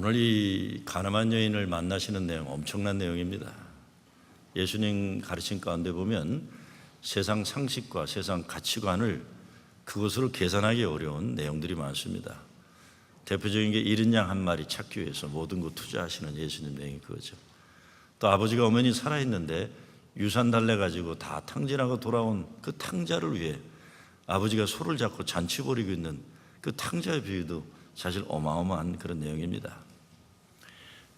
오늘 이 가늠한 여인을 만나시는 내용 엄청난 내용입니다. 예수님 가르친 가운데 보면 세상 상식과 세상 가치관을 그것으로 계산하기 어려운 내용들이 많습니다. 대표적인 게 잃은 양 한 마리 찾기 위해서 모든 것 투자하시는 예수님 내용이 그거죠. 또 아버지가 어머니 살아있는데 유산 달래가지고 다 탕진하고 돌아온 그 탕자를 위해 아버지가 소를 잡고 잔치 벌이고 있는 그 탕자의 비유도 사실 어마어마한 그런 내용입니다.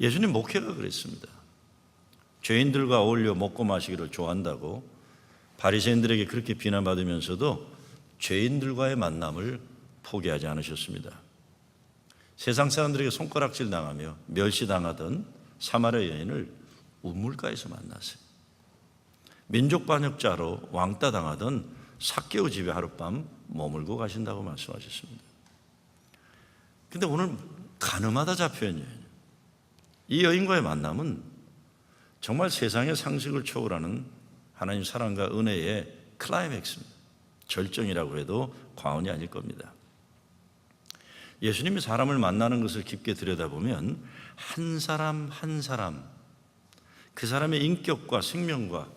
예수님 목회가 그랬습니다. 죄인들과 어울려 먹고 마시기를 좋아한다고 바리새인들에게 그렇게 비난받으면서도 죄인들과의 만남을 포기하지 않으셨습니다. 세상 사람들에게 손가락질 당하며 멸시당하던 사마리아 여인을 우물가에서 만났어요. 민족 반역자로 왕따 당하던 삭개오 집에 하룻밤 머물고 가신다고 말씀하셨습니다. 근데 오늘 가늠하다 잡혀온 여인, 이 여인과의 만남은 정말 세상의 상식을 초월하는 하나님 사랑과 은혜의 클라이맥스입니다. 절정이라고 해도 과언이 아닐 겁니다. 예수님이 사람을 만나는 것을 깊게 들여다보면 한 사람 한 사람, 그 사람의 인격과 생명과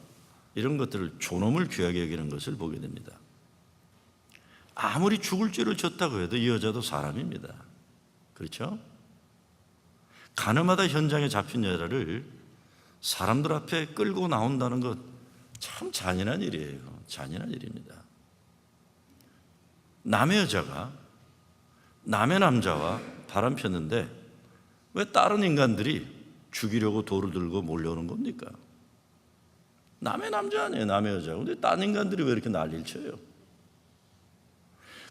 이런 것들을 존엄을 귀하게 여기는 것을 보게 됩니다. 아무리 죽을 죄를 졌다고 해도 이 여자도 사람입니다. 그렇죠? 가늠하다 현장에 잡힌 여자를 사람들 앞에 끌고 나온다는 것 참 잔인한 일이에요. 잔인한 일입니다. 남의 여자가 남의 남자와 바람 폈는데 왜 다른 인간들이 죽이려고 돌을 들고 몰려오는 겁니까? 남의 남자 아니에요, 남의 여자. 근데 다른 인간들이 왜 이렇게 난리를 쳐요?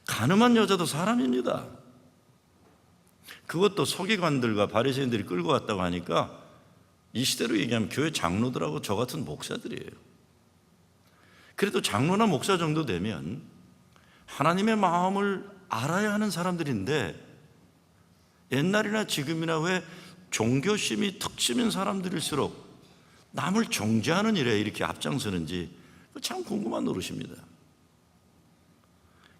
가늠한 여자도 사람입니다. 그것도 서기관들과 바리새인들이 끌고 왔다고 하니까 이 시대로 얘기하면 교회 장로들하고 저 같은 목사들이에요. 그래도 장로나 목사 정도 되면 하나님의 마음을 알아야 하는 사람들인데 옛날이나 지금이나 왜 종교심이 특심인 사람들일수록 남을 정죄하는 일에 이렇게 앞장서는지 참 궁금한 노릇입니다.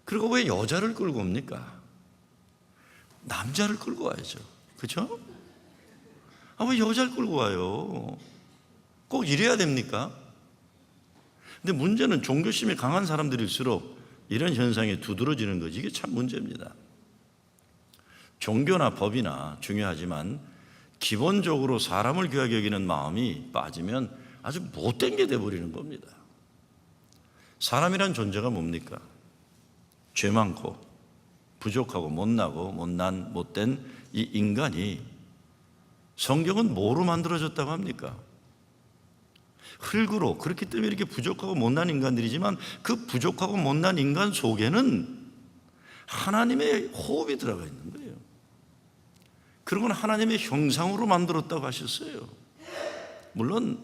그리고 왜 여자를 끌고 옵니까? 남자를 끌고 와야죠. 그렇죠? 왜 여자를 끌고 와요? 꼭 이래야 됩니까? 근데 문제는 종교심이 강한 사람들일수록 이런 현상이 두드러지는 거지. 이게 참 문제입니다. 종교나 법이나 중요하지만 기본적으로 사람을 귀하게 여기는 마음이 빠지면 아주 못된 게 돼버리는 겁니다. 사람이란 존재가 뭡니까? 죄 많고 부족하고 못나고 못난 못된 이 인간이 성경은 뭐로 만들어졌다고 합니까? 흙으로. 그렇기 때문에 이렇게 부족하고 못난 인간들이지만 그 부족하고 못난 인간 속에는 하나님의 호흡이 들어가 있는 거예요. 그런 건 하나님의 형상으로 만들었다고 하셨어요. 물론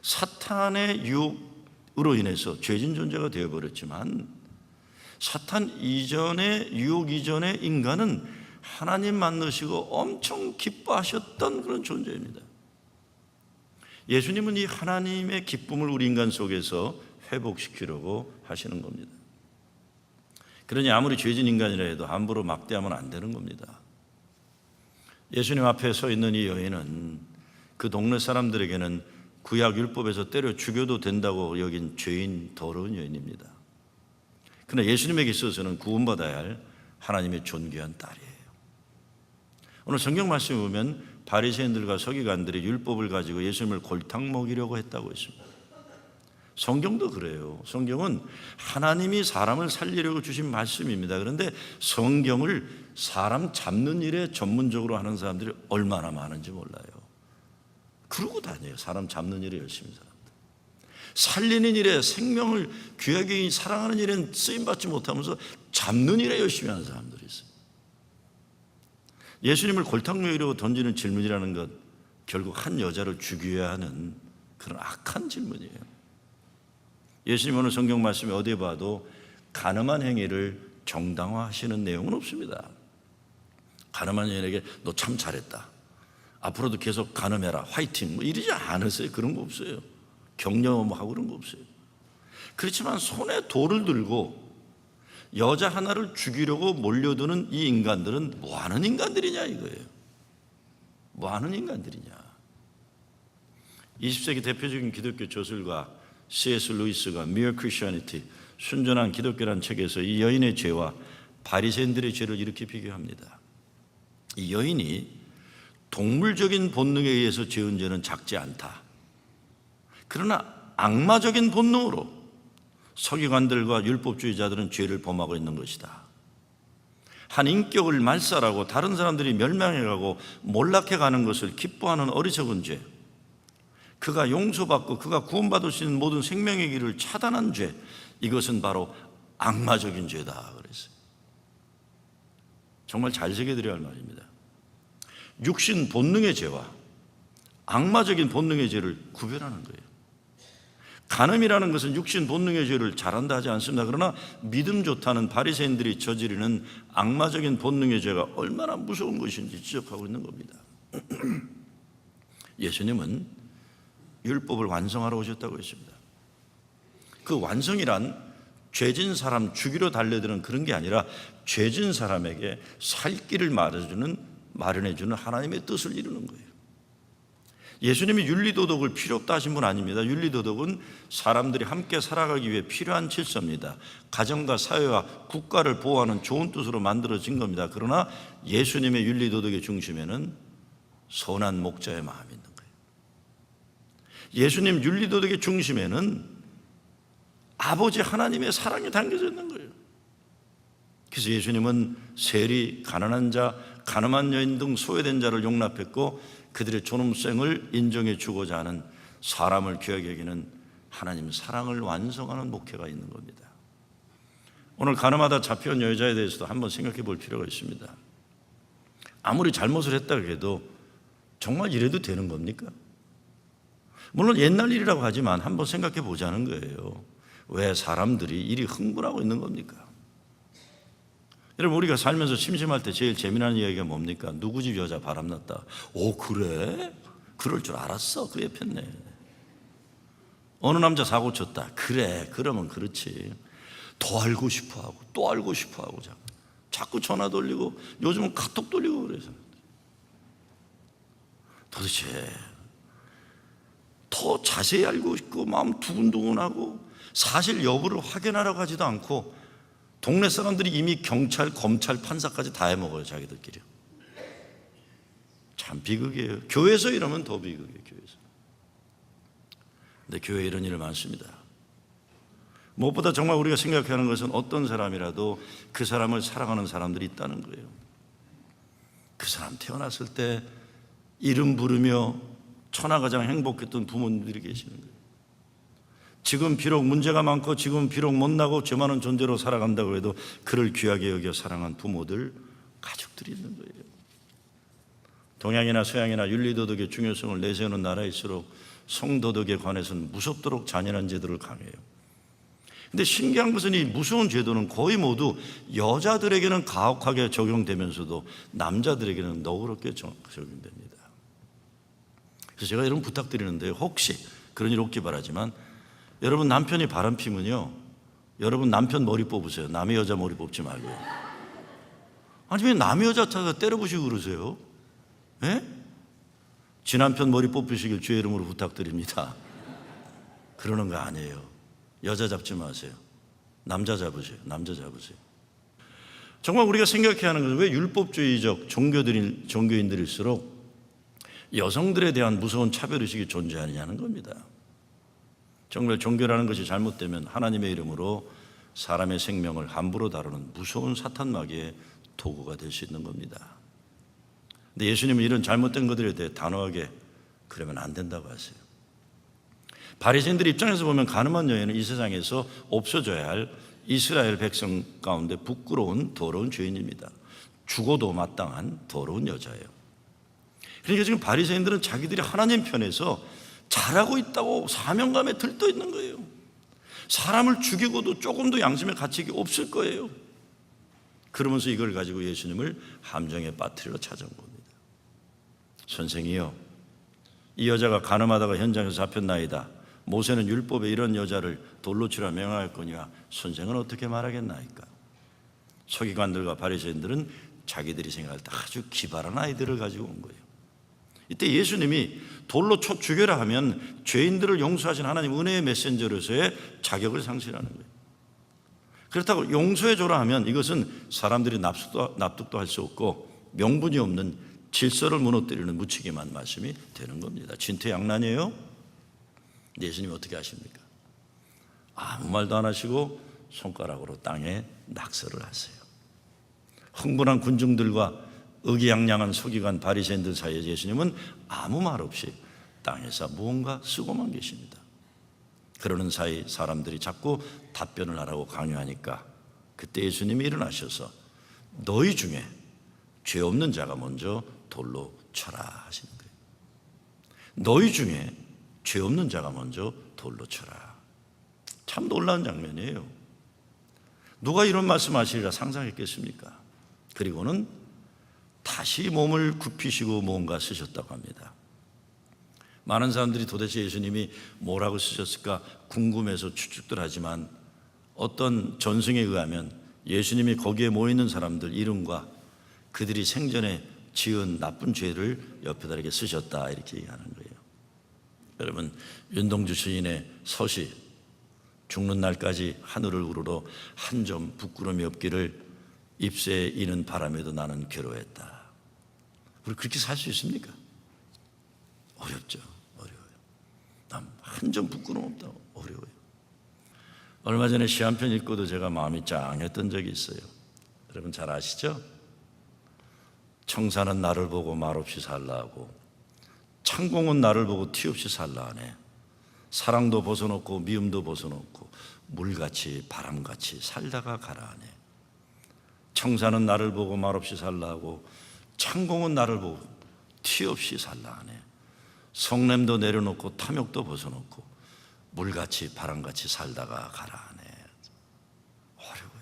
사탄의 유혹으로 인해서 죄진 존재가 되어버렸지만 사탄 이전의 유혹 이전의 인간은 하나님 만드시고 엄청 기뻐하셨던 그런 존재입니다. 예수님은 이 하나님의 기쁨을 우리 인간 속에서 회복시키려고 하시는 겁니다. 그러니 아무리 죄진 인간이라 해도 함부로 막대하면 안 되는 겁니다. 예수님 앞에 서 있는 이 여인은 그 동네 사람들에게는 구약 율법에서 때려 죽여도 된다고 여긴 죄인 더러운 여인입니다. 그러나 예수님에게 있어서는 구원받아야 할 하나님의 존귀한 딸이에요. 오늘 성경 말씀에 보면 바리새인들과 서기관들이 율법을 가지고 예수님을 골탕 먹이려고 했다고 했습니다. 성경도 그래요. 성경은 하나님이 사람을 살리려고 주신 말씀입니다. 그런데 성경을 사람 잡는 일에 전문적으로 하는 사람들이 얼마나 많은지 몰라요. 그러고 다녀요. 사람 잡는 일에 열심히 사람들. 살리는 일에, 생명을 귀하게 사랑하는 일엔 쓰임받지 못하면서 잡는 일에 열심히 하는 사람들이 있어요. 예수님을 골탕 먹이려고 던지는 질문이라는 것, 결국 한 여자를 죽여야 하는 그런 악한 질문이에요. 예수님 오늘 성경 말씀에 어디에 봐도 가늠한 행위를 정당화하시는 내용은 없습니다. 가늠한 여인에게 너 참 잘했다, 앞으로도 계속 가늠해라, 화이팅, 뭐 이러지 않으세요. 그런 거 없어요. 격려하고 그런 거 없어요. 그렇지만 손에 돌을 들고 여자 하나를 죽이려고 몰려드는 이 인간들은 뭐 하는 인간들이냐 이거예요. 뭐 하는 인간들이냐. 20세기 대표적인 기독교 저술가 C.S. 루이스가 Mere Christianity, 순전한 기독교란 책에서 이 여인의 죄와 바리새인들의 죄를 이렇게 비교합니다. 이 여인이 동물적인 본능에 의해서 지은 죄는 작지 않다. 그러나 악마적인 본능으로 서기관들과 율법주의자들은 죄를 범하고 있는 것이다. 한 인격을 말살하고 다른 사람들이 멸망해가고 몰락해가는 것을 기뻐하는 어리석은 죄, 그가 용서받고 그가 구원받을 수 있는 모든 생명의 길을 차단한 죄, 이것은 바로 악마적인 죄다 그랬어요. 정말 잘 새겨드려야 할 말입니다. 육신 본능의 죄와 악마적인 본능의 죄를 구별하는 거예요. 간음이라는 것은 육신 본능의 죄를 잘한다 하지 않습니다. 그러나 믿음 좋다는 바리새인들이 저지르는 악마적인 본능의 죄가 얼마나 무서운 것인지 지적하고 있는 겁니다. 예수님은 율법을 완성하러 오셨다고 했습니다. 그 완성이란 죄진 사람 죽이러 달려드는 그런 게 아니라 죄진 사람에게 살 길을 마련해주는 하나님의 뜻을 이루는 거예요. 예수님이 윤리도덕을 필요 없다 하신 분 아닙니다. 윤리도덕은 사람들이 함께 살아가기 위해 필요한 질서입니다. 가정과 사회와 국가를 보호하는 좋은 뜻으로 만들어진 겁니다. 그러나 예수님의 윤리도덕의 중심에는 선한 목자의 마음이 있는 거예요. 예수님 윤리도덕의 중심에는 아버지 하나님의 사랑이 담겨져 있는 거예요. 그래서 예수님은 세리, 가난한 자, 가늠한 여인 등 소외된 자를 용납했고 그들의 존엄성을 인정해 주고자 하는 사람을 귀하게 여기는 하나님 사랑을 완성하는 목회가 있는 겁니다. 오늘 가늠하다 잡혀온 여자에 대해서도 한번 생각해 볼 필요가 있습니다. 아무리 잘못을 했다 해도 정말 이래도 되는 겁니까? 물론 옛날 일이라고 하지만 한번 생각해 보자는 거예요. 왜 사람들이 이리 흥분하고 있는 겁니까? 여러분, 우리가 살면서 심심할 때 제일 재미난 이야기가 뭡니까? 누구 집 여자 바람났다. 오, 그래? 그럴 줄 알았어. 그 옆였네. 어느 남자 사고 쳤다. 그래, 그러면 그렇지. 더 알고 싶어 하고 또 알고 싶어 하고 자꾸 전화 돌리고 요즘은 카톡 돌리고 그래서 도대체 더 자세히 알고 싶고 마음 두근두근하고 사실 여부를 확인하려고 하지도 않고 동네 사람들이 이미 경찰, 검찰, 판사까지 다 해먹어요. 자기들끼리. 참 비극이에요. 교회에서 이러면 더 비극이에요. 교회에서. 근데 교회에 이런 일 많습니다. 무엇보다 정말 우리가 생각하는 것은 어떤 사람이라도 그 사람을 사랑하는 사람들이 있다는 거예요. 그 사람 태어났을 때 이름 부르며 천하가장 행복했던 부모님들이 계시는 거예요. 지금 비록 문제가 많고 지금 비록 못나고 죄 많은 존재로 살아간다고 해도 그를 귀하게 여겨 사랑한 부모들, 가족들이 있는 거예요. 동양이나 서양이나 윤리도덕의 중요성을 내세우는 나라일수록 성도덕에 관해서는 무섭도록 잔인한 제도를 강해요. 근데 신기한 것은 이 무서운 제도는 거의 모두 여자들에게는 가혹하게 적용되면서도 남자들에게는 너그럽게 적용됩니다. 그래서 제가 여러분 부탁드리는데, 혹시 그런 일 없기 바라지만 여러분 남편이 바람 피면요, 여러분 남편 머리 뽑으세요. 남의 여자 머리 뽑지 말고요. 아니 왜 남의 여자 찾아서 때려부시고 그러세요? 예? 지 남편 머리 뽑으시길 주의 이름으로 부탁드립니다. 그러는 거 아니에요. 여자 잡지 마세요. 남자 잡으세요. 남자 잡으세요. 정말 우리가 생각해야 하는 것은 왜 율법주의적 종교인들일수록 여성들에 대한 무서운 차별의식이 존재하느냐는 겁니다. 정말 종교라는 것이 잘못되면 하나님의 이름으로 사람의 생명을 함부로 다루는 무서운 사탄 마귀의 도구가 될 수 있는 겁니다. 근데 예수님은 이런 잘못된 것들에 대해 단호하게 그러면 안 된다고 하세요. 바리새인들 입장에서 보면 가늠한 여인은 이 세상에서 없어져야 할 이스라엘 백성 가운데 부끄러운 더러운 죄인입니다. 죽어도 마땅한 더러운 여자예요. 그러니까 지금 바리새인들은 자기들이 하나님 편에서 잘하고 있다고 사명감에 들떠 있는 거예요. 사람을 죽이고도 조금도 양심의 가책이 없을 거예요. 그러면서 이걸 가지고 예수님을 함정에 빠뜨리러 찾아온 겁니다. 선생이요, 이 여자가 가늠하다가 현장에서 잡혔나이다. 모세는 율법에 이런 여자를 돌로 치라 명하였거니와 선생은 어떻게 말하겠나이까? 서기관들과 바리새인들은 자기들이 생각할 때 아주 기발한 아이들을 가지고 온 거예요. 이때 예수님이 돌로 쳐 죽여라 하면 죄인들을 용서하신 하나님 은혜의 메신저로서의 자격을 상실하는 거예요. 그렇다고 용서해줘라 하면 이것은 사람들이 납득도 할 수 없고 명분이 없는 질서를 무너뜨리는 무책임한 말씀이 되는 겁니다. 진퇴양난이에요. 예수님이 어떻게 하십니까? 아무 말도 안 하시고 손가락으로 땅에 낙서를 하세요. 흥분한 군중들과 의기양양한 서기관 바리새인들 사이에 예수님은 아무 말 없이 땅에서 무언가 쓰고만 계십니다. 그러는 사이 사람들이 자꾸 답변을 하라고 강요하니까 그때 예수님이 일어나셔서 너희 중에 죄 없는 자가 먼저 돌로 쳐라 하시는 거예요. 너희 중에 죄 없는 자가 먼저 돌로 쳐라. 참 놀라운 장면이에요. 누가 이런 말씀하시리라 상상했겠습니까? 그리고는 다시 몸을 굽히시고 뭔가 쓰셨다고 합니다. 많은 사람들이 도대체 예수님이 뭐라고 쓰셨을까 궁금해서 추측들 하지만 어떤 전승에 의하면 예수님이 거기에 모이는 사람들 이름과 그들이 생전에 지은 나쁜 죄를 옆에다 이렇게 쓰셨다 이렇게 얘기하는 거예요. 여러분, 윤동주 시인의 서시 죽는 날까지 하늘을 우러러 한 점 부끄러움이 없기를 잎새에 이는 바람에도 나는 괴로웠다. 우리 그렇게 살 수 있습니까? 어렵죠. 어려워요. 난 한 점 부끄러움 없다. 어려워요. 얼마 전에 시 한 편 읽고도 제가 마음이 짱했던 적이 있어요. 여러분 잘 아시죠? 청사는 나를 보고 말없이 살라 하고 창공은 나를 보고 티없이 살라 하네. 사랑도 벗어놓고 미움도 벗어놓고 물같이 바람같이 살다가 가라 하네. 청사는 나를 보고 말없이 살라 하고 창공은 나를 보고 티없이 살라 하네. 성냄도 내려놓고 탐욕도 벗어놓고 물같이 바람같이 살다가 가라 하네. 어려워요.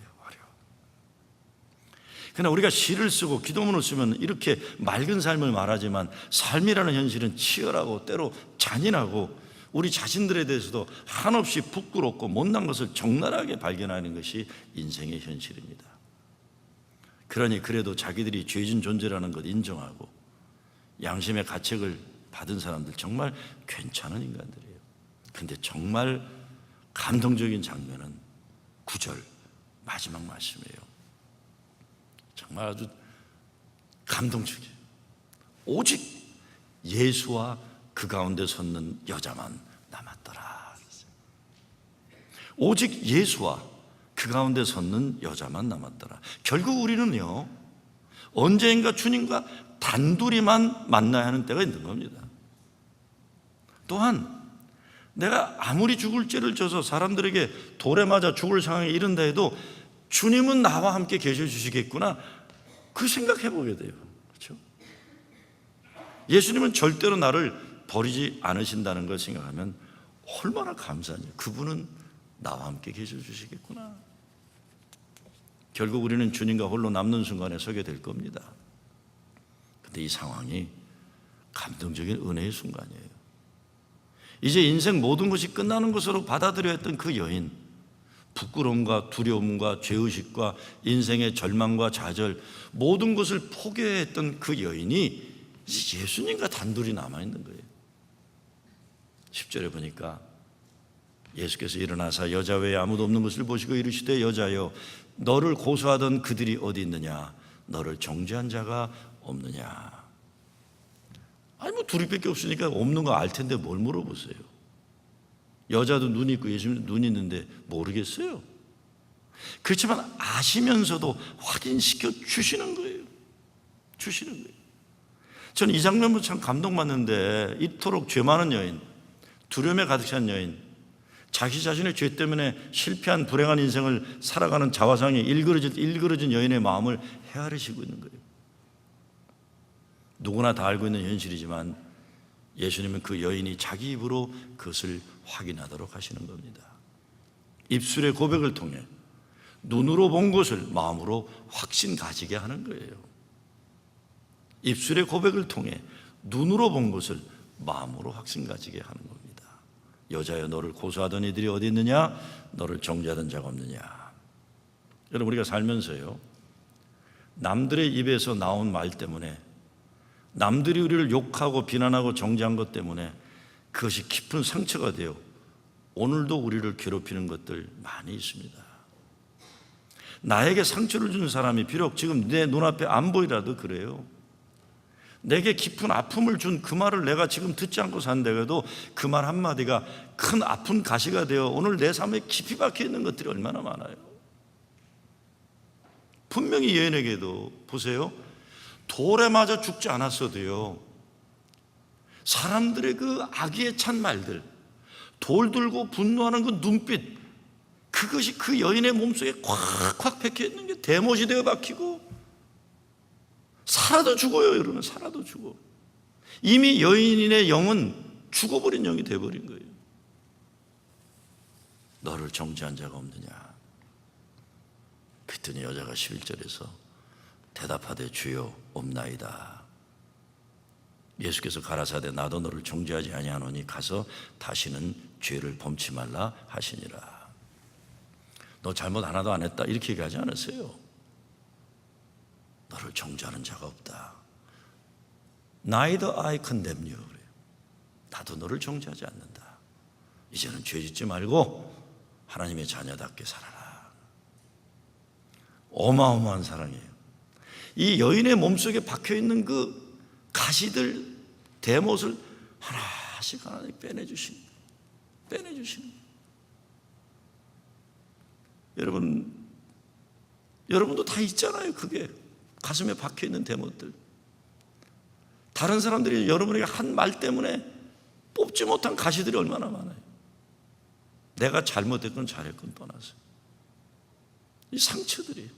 그러나 우리가 시를 쓰고 기도문을 쓰면 이렇게 맑은 삶을 말하지만 삶이라는 현실은 치열하고 때로 잔인하고 우리 자신들에 대해서도 한없이 부끄럽고 못난 것을 적나라하게 발견하는 것이 인생의 현실입니다. 그러니 그래도 자기들이 죄진 존재라는 것 인정하고 양심의 가책을 받은 사람들 정말 괜찮은 인간들이에요. 그런데 정말 감동적인 장면은 9절 마지막 말씀이에요. 정말 아주 감동적이에요. 오직 예수와 그 가운데 섰는 여자만 남았더라. 오직 예수와 그 가운데 섰는 여자만 남았더라. 결국 우리는요 언젠가 주님과 단둘이만 만나야 하는 때가 있는 겁니다. 또한 내가 아무리 죽을 죄를 져서 사람들에게 돌에 맞아 죽을 상황에 이른다 해도 주님은 나와 함께 계셔 주시겠구나 그 생각해 보게 돼요. 그렇죠? 예수님은 절대로 나를 버리지 않으신다는 걸 생각하면 얼마나 감사하냐. 그분은 나와 함께 계셔 주시겠구나. 결국 우리는 주님과 홀로 남는 순간에 서게 될 겁니다. 그런데 이 상황이 감동적인 은혜의 순간이에요. 이제 인생 모든 것이 끝나는 것으로 받아들여야 했던 그 여인, 부끄러움과 두려움과 죄의식과 인생의 절망과 좌절 모든 것을 포기해야 했던 그 여인이 이제 예수님과 단둘이 남아있는 거예요. 10절에 보니까 예수께서 일어나사 여자 외에 아무도 없는 것을 보시고 이르시되 여자여 너를 고소하던 그들이 어디 있느냐 너를 정죄한 자가 없느냐. 아니 뭐 둘이밖에 없으니까 없는 거 알 텐데 뭘 물어보세요. 여자도 눈이 있고 예수님도 눈이 있는데 모르겠어요. 그렇지만 아시면서도 확인시켜 주시는 거예요. 저는 이 장면 보고 참 감동받는데 이토록 죄 많은 여인, 두려움에 가득 찬 여인, 자기 자신의 죄 때문에 실패한 불행한 인생을 살아가는 자화상에 일그러진 여인의 마음을 헤아리시고 있는 거예요. 누구나 다 알고 있는 현실이지만 예수님은 그 여인이 자기 입으로 그것을 확인하도록 하시는 겁니다. 입술의 고백을 통해 눈으로 본 것을 마음으로 확신 가지게 하는 거예요. 입술의 고백을 통해 눈으로 본 것을 마음으로 확신 가지게 하는 겁니다. 여자여 너를 고소하던 이들이 어디 있느냐 너를 정죄하던 자가 없느냐. 여러분 우리가 살면서요 남들의 입에서 나온 말 때문에 남들이 우리를 욕하고 비난하고 정죄한 것 때문에 그것이 깊은 상처가 되어 오늘도 우리를 괴롭히는 것들 많이 있습니다. 나에게 상처를 준 사람이 비록 지금 내 눈앞에 안 보이라도 그래요. 내게 깊은 아픔을 준 그 말을 내가 지금 듣지 않고 산다고해도 그 말 한마디가 큰 아픈 가시가 되어 오늘 내 삶에 깊이 박혀 있는 것들이 얼마나 많아요. 분명히 여인에게도 보세요, 돌에 맞아 죽지 않았어도요, 사람들의 그 악의에 찬 말들, 돌 들고 분노하는 그 눈빛, 그것이 그 여인의 몸속에 콱콱 박혀 있는 게 대못이 되어 박히고 살아도 죽어요. 여러분, 살아도 죽어. 이미 여인의 영은 죽어버린 영이 되어버린 거예요. 너를 정죄한 자가 없느냐? 그랬더니 여자가 11절에서 대답하되 주여 없나이다. 예수께서 가라사대 나도 너를 정죄하지 아니하노니 가서 다시는 죄를 범치 말라 하시니라. 너 잘못 하나도 안 했다 이렇게 얘기하지 않았어요. 너를 정죄하는 자가 없다. Neither I condemn you. 나도 너를 정죄하지 않는다. 이제는 죄 짓지 말고 하나님의 자녀답게 살아라. 어마어마한 사랑이에요. 이 여인의 몸속에 박혀있는 그 가시들, 대못을 하나씩 하나씩 빼내주시는 여러분도 다 있잖아요. 그게 가슴에 박혀있는 대못들. 다른 사람들이 여러분에게 한 말 때문에 뽑지 못한 가시들이 얼마나 많아요. 내가 잘못했건 잘했건 떠나서 이 상처들이에요.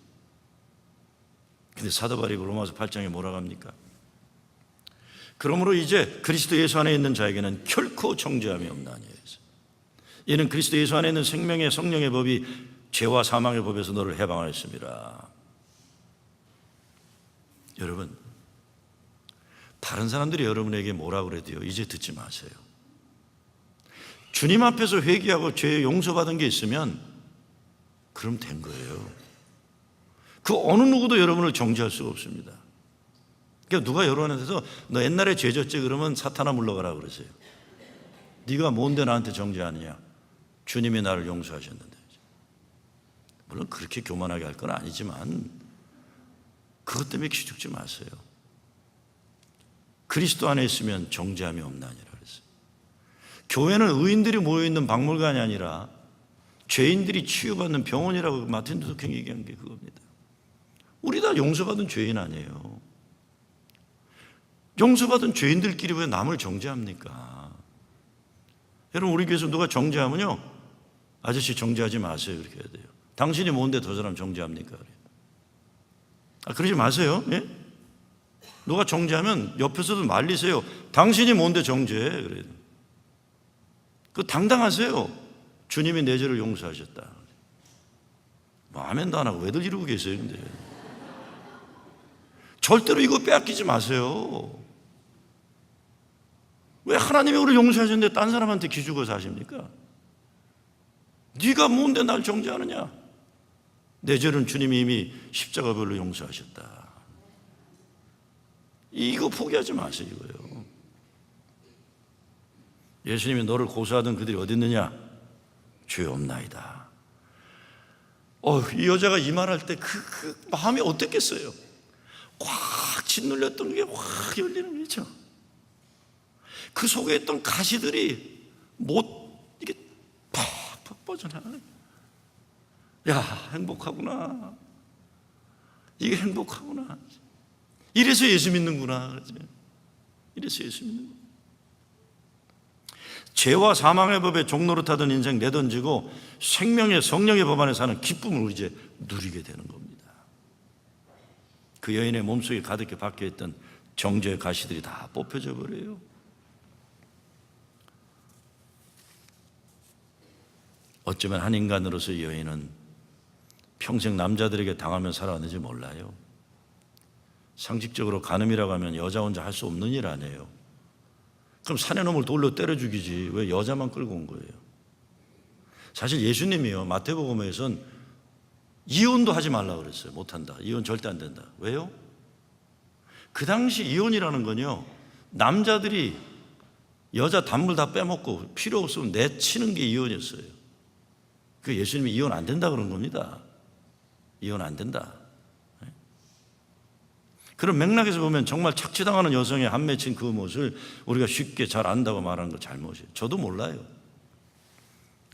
근데 사도 바울이 로마서 8장에 뭐라고 합니까? 그러므로 이제 그리스도 예수 안에 있는 자에게는 결코 정죄함이 없나니 이는 그리스도 예수 안에 있는 생명의 성령의 법이 죄와 사망의 법에서 너를 해방하였습니다. 여러분, 다른 사람들이 여러분에게 뭐라고 그래도요, 이제 듣지 마세요. 주님 앞에서 회개하고 죄 용서받은 게 있으면 그럼 된 거예요. 그 어느 누구도 여러분을 정죄할 수가 없습니다. 그러니까 누가 여러분한테서 너 옛날에 죄 졌지 그러면 사탄아 물러가라 그러세요. 네가 뭔데 나한테 정죄하느냐? 주님이 나를 용서하셨는데. 물론 그렇게 교만하게 할 건 아니지만 그것 때문에 기죽지 마세요. 그리스도 안에 있으면 정죄함이 없나니라 그랬어요. 교회는 의인들이 모여있는 박물관이 아니라 죄인들이 치유받는 병원이라고 마틴 루터킹이 얘기한 게 그겁니다. 우리 다 용서받은 죄인 아니에요. 용서받은 죄인들끼리 왜 남을 정죄합니까? 여러분, 우리 교회에서 누가 정죄하면요, 아저씨 정죄하지 마세요 이렇게 해야 돼요. 당신이 뭔데 저 사람 정죄합니까? 그러지 마세요. 예? 누가 정죄하면 옆에서도 말리세요. 당신이 뭔데 정죄해? 그래요. 그 당당하세요. 주님이 내 죄를 용서하셨다. 뭐 아멘도 안 하고 왜들 이러고 계세요? 근데 절대로 이거 빼앗기지 마세요. 왜 하나님이 우리를 용서하셨는데 딴 사람한테 기죽어 사십니까? 네가 뭔데 날 정죄하느냐? 내 죄는 주님이 이미 십자가별로 용서하셨다. 이거 포기하지 마세요. 이거요. 예수님이 너를 고소하던 그들이 어디 있느냐? 죄 없나이다. 이 여자가 이 말할 때 그 마음이 어땠겠어요? 확 짓눌렸던 게 확 열리는 거죠. 그 속에 있던 가시들이 이게 팍팍 뻗어나가는. 야, 행복하구나. 이게 행복하구나. 이래서 예수 믿는구나. 이래서 예수 믿는 거야. 죄와 사망의 법에 종노릇하던 인생 내던지고 생명의 성령의 법 안에 사는 기쁨을 이제 누리게 되는 겁니다. 그 여인의 몸속에 가득히 박혀있던 정죄의 가시들이 다 뽑혀져 버려요. 어쩌면 한 인간으로서 이 여인은 평생 남자들에게 당하며 살아왔는지 몰라요. 상식적으로 간음이라고 하면 여자 혼자 할 수 없는 일 아니에요. 그럼 산의 놈을 돌로 때려 죽이지 왜 여자만 끌고 온 거예요? 사실 예수님이요, 마태복음에선 이혼도 하지 말라고 그랬어요. 못한다. 이혼 절대 안 된다. 왜요? 그 당시 이혼이라는 건요, 남자들이 여자 단물 다 빼먹고 필요 없으면 내치는 게 이혼이었어요. 그 예수님이 이혼 안 된다 그런 겁니다. 이혼 안 된다. 그런 맥락에서 보면 정말 착취당하는 여성의 한 맺힌 그 모습을 우리가 쉽게 잘 안다고 말하는 거 잘못이에요. 저도 몰라요.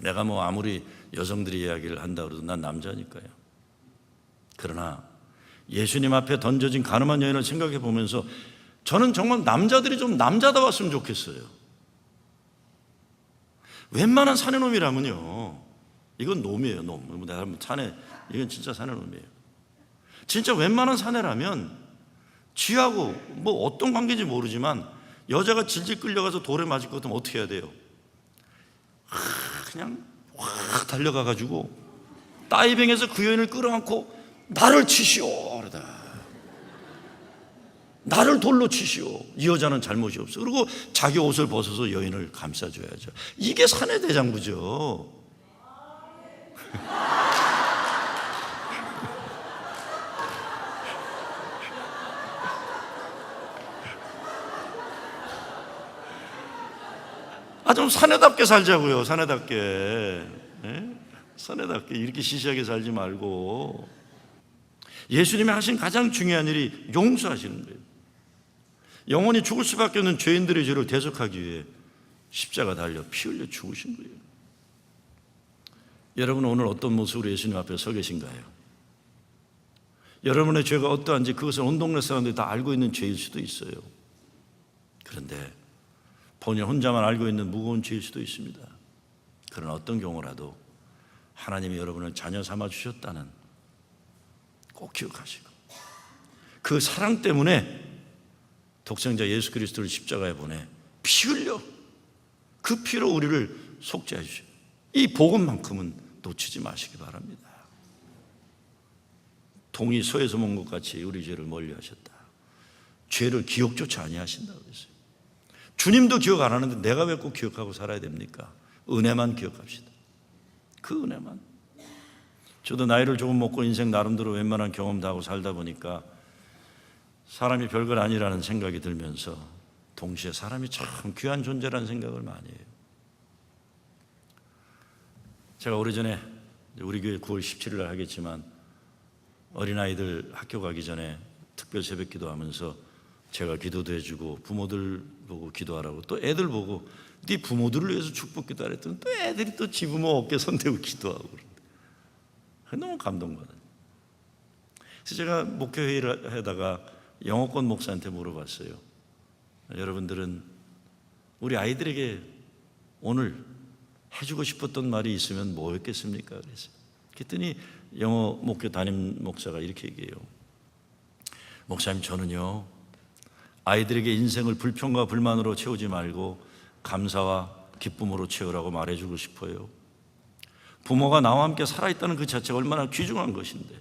내가 뭐 아무리 여성들이 이야기를 한다 그래도 난 남자니까요. 그러나 예수님 앞에 던져진 가늠한 여인을 생각해 보면서 저는 정말 남자들이 좀 남자다웠으면 좋겠어요. 웬만한 사내놈이라면요, 이건 놈이에요. 놈. 내가 사내, 이건 진짜 사내놈이에요. 진짜 웬만한 사내라면 쥐하고 뭐 어떤 관계인지 모르지만 여자가 질질 끌려가서 돌에 맞을 것 같으면 어떻게 해야 돼요? 그냥 확 달려가가지고 다이빙해서 그 여인을 끌어안고 나를 치시오 그러다. 나를 돌로 치시오. 이 여자는 잘못이 없어. 그리고 자기 옷을 벗어서 여인을 감싸줘야죠. 이게 사내 대장부죠. 좀 사내답게 살자고요. 사내답게. 네? 사내답게 이렇게 시시하게 살지 말고. 예수님이 하신 가장 중요한 일이 용서하시는 거예요. 영원히 죽을 수밖에 없는 죄인들의 죄를 대속하기 위해 십자가 달려 피 흘려 죽으신 거예요. 여러분은 오늘 어떤 모습으로 예수님 앞에 서 계신가요? 여러분의 죄가 어떠한지 그것을 온 동네 사람들이 다 알고 있는 죄일 수도 있어요. 그런데 본인 혼자만 알고 있는 무거운 죄일 수도 있습니다. 그런 어떤 경우라도 하나님이 여러분을 자녀 삼아 주셨다는 꼭 기억하시고, 그 사랑 때문에 독생자 예수 그리스도를 십자가에 보내 피 흘려 그 피로 우리를 속죄해 주셔요. 이 복음만큼은 놓치지 마시기 바랍니다. 동이 소에서 먼 것 같이 우리 죄를 멀리하셨다. 죄를 기억조차 아니하신다고 했어요. 주님도 기억 안 하는데 내가 왜 꼭 기억하고 살아야 됩니까? 은혜만 기억합시다. 그 은혜만. 저도 나이를 조금 먹고 인생 나름대로 웬만한 경험 다 하고 살다 보니까 사람이 별것 아니라는 생각이 들면서 동시에 사람이 참 귀한 존재라는 생각을 많이 해요. 제가 오래전에 우리 교회 9월 17일 날 하겠지만 어린아이들 학교 가기 전에 특별 새벽 기도하면서 제가 기도도 해주고 부모들 보고 기도하라고, 또 애들 보고 네 부모들을 위해서 축복 기도하랬더니 또 애들이 또 지 부모 어깨 손대고 기도하고 그런데 너무 감동받아요. 그래서 제가 목회회의를 하다가 영어권 목사한테 물어봤어요. 여러분들은 우리 아이들에게 오늘 해주고 싶었던 말이 있으면 뭐였겠습니까? 그랬더니 영어 목회 담임 목사가 이렇게 얘기해요. 목사님, 저는요 아이들에게 인생을 불평과 불만으로 채우지 말고 감사와 기쁨으로 채우라고 말해주고 싶어요. 부모가 나와 함께 살아있다는 그 자체가 얼마나 귀중한 것인데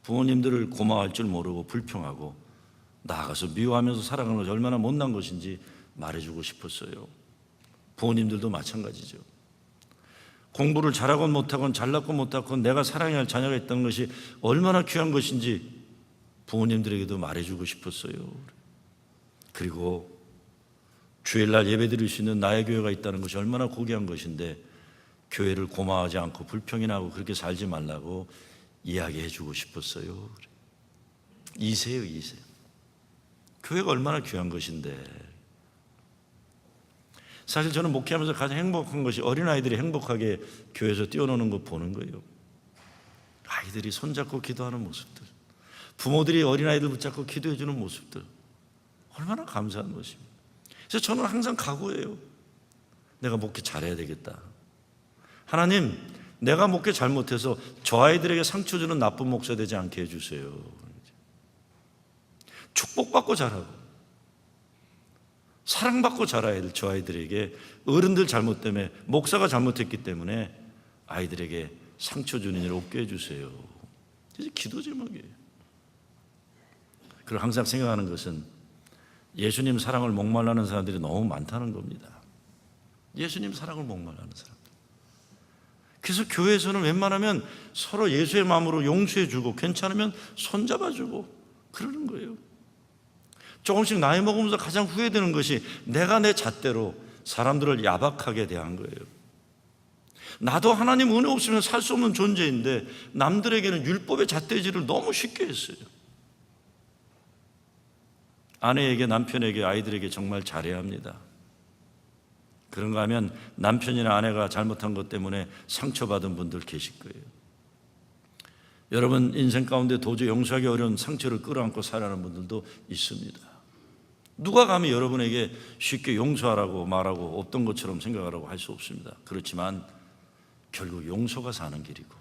부모님들을 고마워할 줄 모르고 불평하고 나아가서 미워하면서 살아가는 것이 얼마나 못난 것인지 말해주고 싶었어요. 부모님들도 마찬가지죠. 공부를 잘하건 못하건 잘났건 못하건 내가 사랑해야 할 자녀가 있다는 것이 얼마나 귀한 것인지 부모님들에게도 말해주고 싶었어요. 그리고 주일날 예배드릴 수 있는 나의 교회가 있다는 것이 얼마나 고귀한 것인데 교회를 고마워하지 않고 불평이나 하고 그렇게 살지 말라고 이야기해 주고 싶었어요. 2세요, 2세. 교회가 얼마나 귀한 것인데. 사실 저는 목회하면서 가장 행복한 것이 어린아이들이 행복하게 교회에서 뛰어노는 거 보는 거예요. 아이들이 손잡고 기도하는 모습들, 부모들이 어린아이들 붙잡고 기도해 주는 모습들, 얼마나 감사한 모습입니다. 그래서 저는 항상 각오해요. 내가 목회 잘해야 되겠다. 하나님, 내가 목회 잘못해서 저 아이들에게 상처 주는 나쁜 목사 되지 않게 해주세요. 축복받고 자라고 사랑받고 자라야 될 저 아이들에게 어른들 잘못 때문에, 목사가 잘못했기 때문에 아이들에게 상처 주는 일을 없게 해주세요. 이제 기도 제목이에요. 그리고 항상 생각하는 것은 예수님 사랑을 목말라는 사람들이 너무 많다는 겁니다. 예수님 사랑을 목말라는 사람. 그래서 교회에서는 웬만하면 서로 예수의 마음으로 용서해주고 괜찮으면 손잡아주고 그러는 거예요. 조금씩 나이 먹으면서 가장 후회되는 것이 내가 내 잣대로 사람들을 야박하게 대한 거예요. 나도 하나님 은혜 없으면 살 수 없는 존재인데 남들에게는 율법의 잣대질을 너무 쉽게 했어요. 아내에게, 남편에게, 아이들에게 정말 잘해야 합니다. 그런가 하면 남편이나 아내가 잘못한 것 때문에 상처받은 분들 계실 거예요. 여러분 인생 가운데 도저히 용서하기 어려운 상처를 끌어안고 살아가는 분들도 있습니다. 누가 감히 여러분에게 쉽게 용서하라고 말하고 없던 것처럼 생각하라고 할 수 없습니다. 그렇지만 결국 용서가 사는 길이고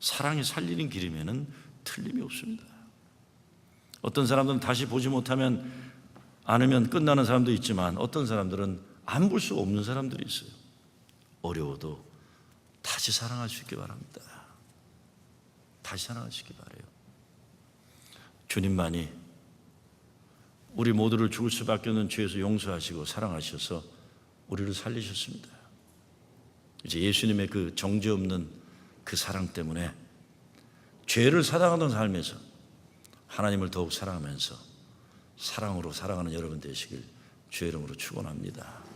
사랑이 살리는 길이면은 틀림이 없습니다. 어떤 사람들은 다시 보지 못하면 않으면 끝나는 사람도 있지만 어떤 사람들은 안 볼 수 없는 사람들이 있어요. 어려워도 다시 사랑할 수 있기 바랍니다. 다시 사랑할 수 있기 바라요. 주님만이 우리 모두를 죽을 수밖에 없는 죄에서 용서하시고 사랑하셔서 우리를 살리셨습니다. 이제 예수님의 그 정죄 없는 그 사랑 때문에 죄를 사랑하던 삶에서 하나님을 더욱 사랑하면서 사랑으로 살아가는 여러분 되시길 주의 이름으로 축원합니다.